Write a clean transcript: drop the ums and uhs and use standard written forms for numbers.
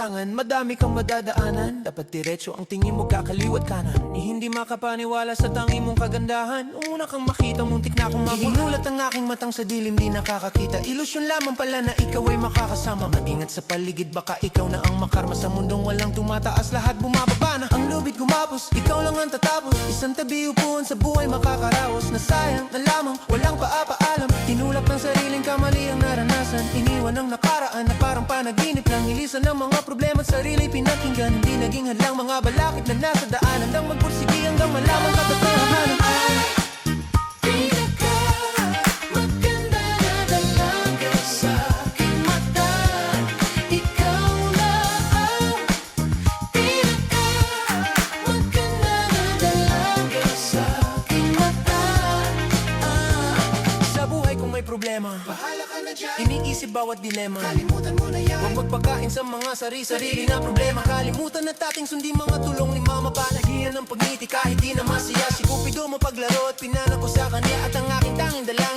kailangan, madami kang madadaanan. Dapat diretso ang tingin mo, kakaliwat kanan. Hindi makapaniwala sa tangi mong kagandahan. Una kang makita, muntik na akong mabunulat ang aking matang sa dilim, di nakakakita. Ilusyon lamang pala na ikaw ay makakasama. Mag-ingat sa paligid, baka ikaw na ang makarma. Sa mundong walang tumataas, lahat bumababa na. Ang lubid gumapos, ikaw lang ang tatapos. Isang tabi upuan sa buhay makakaraos. Nasayang na lamang, walang paapaalam. Tinulak ng sariling kamali ang naranasan. Iniwan ang nakaraan na parang panaginip lang. Ilisan ng mga problema at sarili pinakinggan. Hindi naging hadlang mga balakid na nasa daan. Hanggang magpursigi hanggang malaman katotohanan. Pinakamaganda na dalaga sa aking mata. Ikaw na ang pinakamaganda na dalaga sa aking mata. Sa buhay kung may problema, Bahala ka na dyan, iniisip bawat dilema. kalimutan mo na yan. Huwag magpagkain sa mga sarili na problema. Kalimutan na tating sundi mga tulong ni mama. Palagian ng pagngiti kahit di na masaya. Si Cupido mapaglaro at pinana ko sa kanya. At ang aking tanging dala